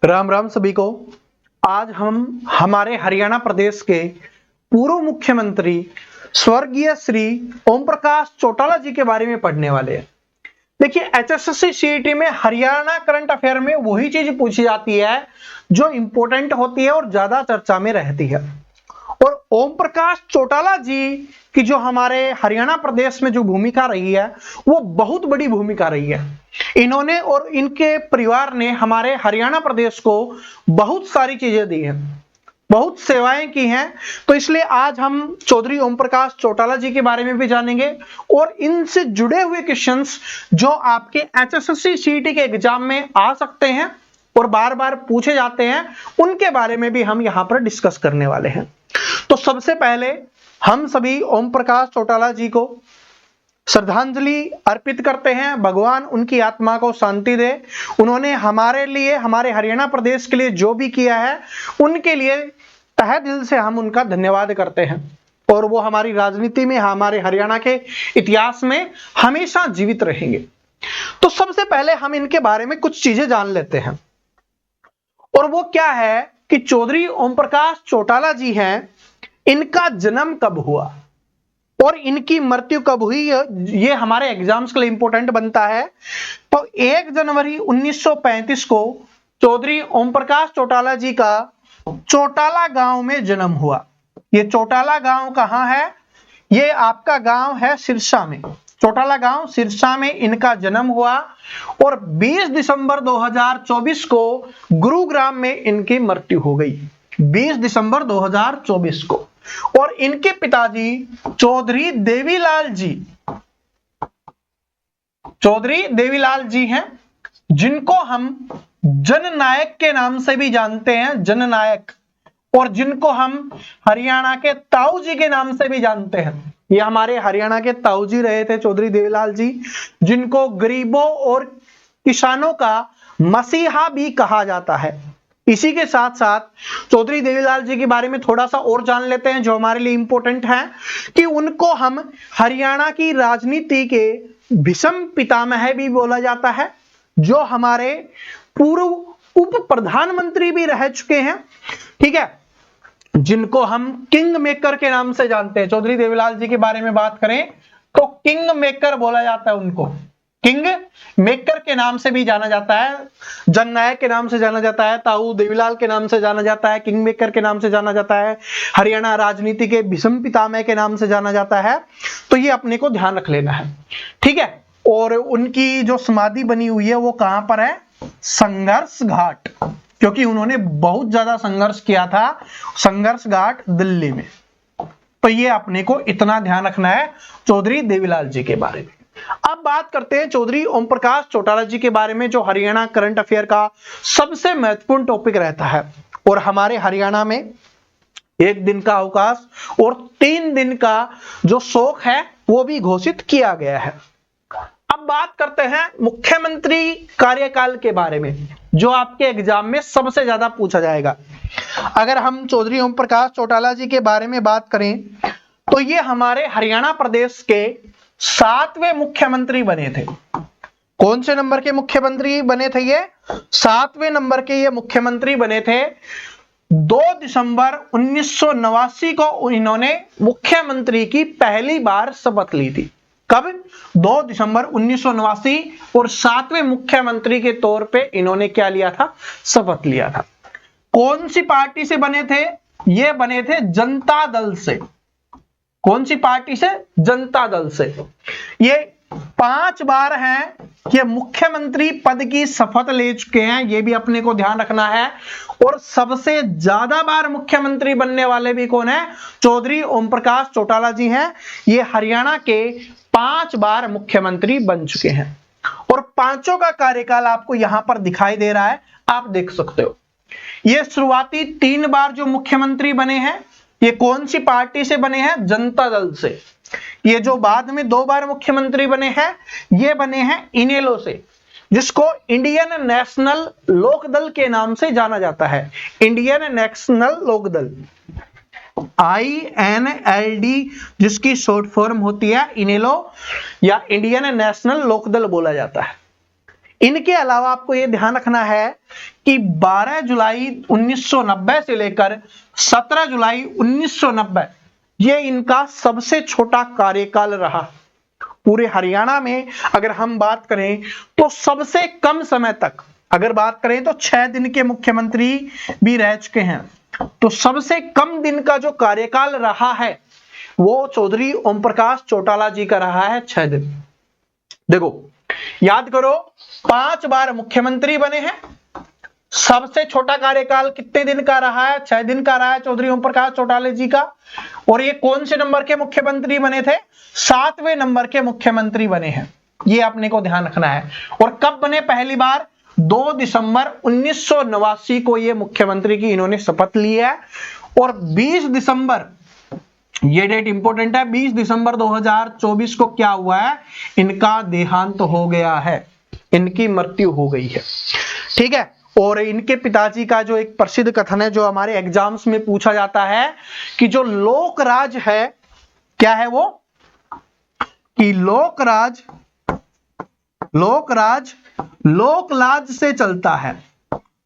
राम राम सभी को। आज हम हमारे हरियाणा प्रदेश के पूर्व मुख्यमंत्री स्वर्गीय श्री ओम प्रकाश चौटाला जी के बारे में पढ़ने वाले हैं। देखिए, एचएसएससी सीईटी में हरियाणा करंट अफेयर में वही चीज पूछी जाती है जो इंपॉर्टेंट होती है और ज्यादा चर्चा में रहती है। और ओम प्रकाश चौटाला जी की जो हमारे हरियाणा प्रदेश में जो भूमिका रही है वो बहुत बड़ी भूमिका रही है। इन्होंने और इनके परिवार ने हमारे हरियाणा प्रदेश को बहुत सारी चीजें दी हैं, बहुत सेवाएं की हैं। तो इसलिए आज हम चौधरी ओम प्रकाश चौटाला जी के बारे में भी जानेंगे और इनसे जुड़े हुए क्वेश्चंस जो आपके एचएसएससी सीईटी के एग्जाम में आ सकते हैं और बार बार पूछे जाते हैं, उनके बारे में भी हम यहां पर डिस्कस करने वाले हैं। तो सबसे पहले हम सभी ओम प्रकाश चौटाला जी को श्रद्धांजलि अर्पित करते हैं। भगवान उनकी आत्मा को शांति दे। उन्होंने हमारे लिए, हमारे हरियाणा प्रदेश के लिए जो भी किया है उनके लिए तहे दिल से हम उनका धन्यवाद करते हैं और वो हमारी राजनीति में, हमारे हरियाणा के इतिहास में हमेशा जीवित रहेंगे। तो सबसे पहले हम इनके बारे में कुछ चीजें जान लेते हैं और वो क्या है कि चौधरी ओम प्रकाश चौटाला जी हैं, इनका जन्म कब हुआ और इनकी मृत्यु कब हुई, ये हमारे एग्जाम्स के लिए इंपॉर्टेंट बनता है। तो 1 जनवरी 1935 को चौधरी ओम प्रकाश चौटाला जी का चौटाला गांव में जन्म हुआ। ये चौटाला गांव कहां है? ये आपका गांव है सिरसा में। चौटाला गांव सिरसा में इनका जन्म हुआ और 20 दिसंबर 2024 को गुरुग्राम में इनकी मृत्यु हो गई। 20 दिसंबर 2024 को। और इनके पिताजी चौधरी देवीलाल जी हैं, जिनको हम जननायक के नाम से भी जानते हैं, जननायक, और जिनको हम हरियाणा के ताऊ जी के नाम से भी जानते हैं। ये हमारे हरियाणा के ताऊ जी रहे थे चौधरी देवीलाल जी, जिनको गरीबों और किसानों का मसीहा भी कहा जाता है। इसी के साथ साथ चौधरी देवीलाल जी के बारे में थोड़ा सा और जान लेते हैं जो हमारे लिए इंपॉर्टेंट है कि उनको हम हरियाणा की राजनीति के भीष्म पितामह भी बोला जाता है, जो हमारे पूर्व उप प्रधानमंत्री भी रह चुके हैं, ठीक है, जिनको हम किंग मेकर के नाम से जानते हैं। चौधरी देवीलाल जी के बारे में बात करें तो किंग मेकर बोला जाता है उनको, किंग मेकर के नाम से भी जाना जाता है, जननायक के नाम से जाना जाता है, ताऊ देवीलाल के नाम से जाना जाता है, किंग मेकर के नाम से जाना जाता है, हरियाणा राजनीति के भीष्म पितामह के नाम से जाना जाता है। तो ये अपने को ध्यान रख लेना है, ठीक है। और उनकी जो समाधि बनी हुई है वो कहां पर है? संघर्ष घाट, क्योंकि उन्होंने बहुत ज्यादा संघर्ष किया था, संघर्ष घाट दिल्ली में। तो ये अपने को इतना ध्यान रखना है चौधरी देवीलाल जी के बारे में। अब बात करते हैं चौधरी ओम प्रकाश चौटाला जी के बारे में, जो हरियाणा करंट अफेयर का सबसे महत्वपूर्ण टॉपिक रहता है। और हमारे हरियाणा में 1 दिन का अवकाश और 3 दिन का जो शोक है वो भी घोषित किया गया है। अब बात करते हैं मुख्यमंत्री कार्यकाल के बारे में, जो आपके एग्जाम में सबसे ज्यादा पूछा जाएगा। अगर हम चौधरी ओम प्रकाश चौटाला जी के बारे में बात करें तो ये हमारे हरियाणा प्रदेश के 7वें मुख्यमंत्री बने थे। कौन से नंबर के मुख्यमंत्री बने थे? ये 7वें नंबर के ये मुख्यमंत्री बने थे। 2 दिसंबर 1989 को इन्होंने मुख्यमंत्री की पहली बार शपथ ली थी। कब? 2 दिसंबर 1989, और 7वें मुख्यमंत्री के तौर पे इन्होंने क्या लिया था? शपथ लिया था। कौन सी पार्टी से बने थे? ये बने थे जनता दल से। कौन सी पार्टी से? जनता दल से। ये 5 बार हैं ये मुख्यमंत्री पद की शपथ ले चुके हैं, ये भी अपने को ध्यान रखना है। और सबसे ज्यादा बार मुख्यमंत्री बनने वाले भी कौन है? चौधरी ओम प्रकाश चौटाला जी हैं। ये हरियाणा के 5 बार मुख्यमंत्री बन चुके हैं और 5 का कार्यकाल आपको यहां पर दिखाई दे रहा है, आप देख सकते हो। ये शुरुआती 3 बार जो मुख्यमंत्री बने हैं ये कौन सी पार्टी से बने हैं? जनता दल से। ये जो बाद में 2 बार मुख्यमंत्री बने हैं ये बने हैं इनेलो से, जिसको इंडियन नेशनल लोकदल के नाम से जाना जाता है। इंडियन नेशनल लोकदल, INLD, जिसकी शॉर्ट फॉर्म होती है इनेलो या इंडियन नेशनल लोकदल बोला जाता है। इनके अलावा आपको यह ध्यान रखना है कि 12 जुलाई 1990 से लेकर 17 जुलाई 1990 ये इनका सबसे छोटा कार्यकाल रहा। पूरे हरियाणा में अगर हम बात करें तो सबसे कम समय तक अगर बात करें तो 6 दिन के मुख्यमंत्री भी रह चुके हैं। तो सबसे कम दिन का जो कार्यकाल रहा है वो चौधरी ओम प्रकाश चौटाला जी का रहा है 6 दिन। देखो याद करो 5 बार मुख्यमंत्री बने हैं। सबसे छोटा कार्यकाल कितने दिन का रहा है? 6 दिन का रहा है चौधरी ओम प्रकाश चौटाला जी का। और ये कौन से नंबर के मुख्यमंत्री बने थे? 7वें नंबर के मुख्यमंत्री बने हैं। ये अपने को ध्यान रखना है। और कब बने पहली बार? 2 दिसंबर 1989 को ये मुख्यमंत्री की इन्होंने शपथ ली है। और 20 दिसंबर, ये डेट इंपॉर्टेंट है, 20 दिसंबर 2024 को क्या हुआ है? इनका देहांत हो गया है, इनकी मृत्यु हो गई है। ठीक है। और इनके पिताजी का जो एक प्रसिद्ध कथन है जो हमारे एग्जाम्स में पूछा जाता है कि जो लोकराज है, क्या है वो? कि लोकराज लोकलाज से चलता है।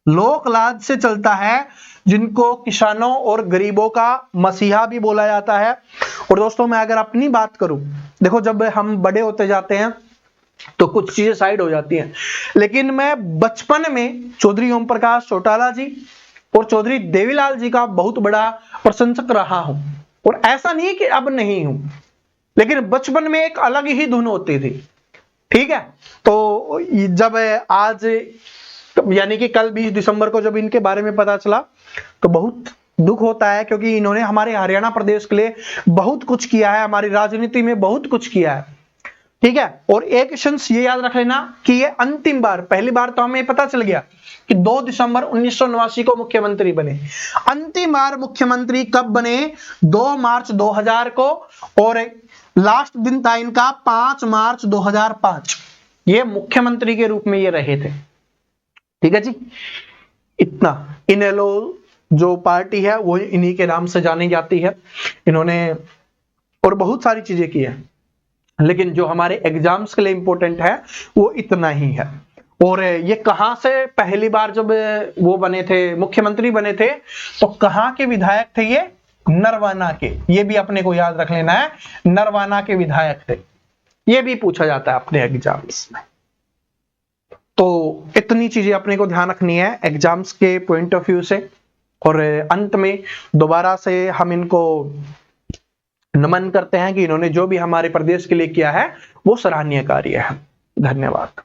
लोकलाज से चलता है, जिनको किसानों और गरीबों का मसीहा भी बोला जाता है। और दोस्तों मैं अगर अपनी बात करूं, देखो जब हम बड़े होते जाते हैं तो कुछ चीजें साइड हो जाती हैं, लेकिन मैं बचपन में चौधरी ओम प्रकाश चौटाला जी और चौधरी देवीलाल जी का बहुत बड़ा प्रशंसक रहा हूं। और ऐसा नहीं कि अब नहीं हूं, लेकिन बचपन में एक अलग ही धुन होती थी। ठीक है। तो जब आज यानी कि कल 20 दिसंबर को जब इनके बारे में पता चला तो बहुत दुख होता है, क्योंकि इन्होंने हमारे हरियाणा प्रदेश के लिए बहुत कुछ किया है, हमारी राजनीति में बहुत कुछ किया है। ठीक है। और एक सेंस ये याद रख लेना कि ये अंतिम बार, पहली बार तो हमें पता चल गया कि 2 दिसंबर 1989 को मुख्यमंत्री बने। अंतिम बार मुख्यमंत्री कब बने? 2 मार्च 2000 को। और लास्ट दिन था इनका 5 मार्च 2005। ये मुख्यमंत्री के रूप में ये रहे थे। ठीक है जी। इतना इनेलो जो पार्टी है वो इन्हीं के नाम से जानी जाती है। इन्होंने और बहुत सारी चीजें की है, लेकिन जो हमारे एग्जाम्स के लिए इंपॉर्टेंट है वो इतना ही है। और ये कहां से पहली बार जब वो बने थे, मुख्यमंत्री बने थे, तो कहां के विधायक थे ये? नरवाना के। ये भी अपने को याद रख लेना है, नरवाना के विधायक थे। ये भी पूछा जाता है अपने एग्जाम्स में। तो इतनी चीजें अपने को ध्यान रखनी है एग्जाम्स के पॉइंट ऑफ व्यू से। और अंत में दोबारा से हम इनको नमन करते हैं कि इन्होंने जो भी हमारे प्रदेश के लिए किया है वो सराहनीय कार्य है। धन्यवाद।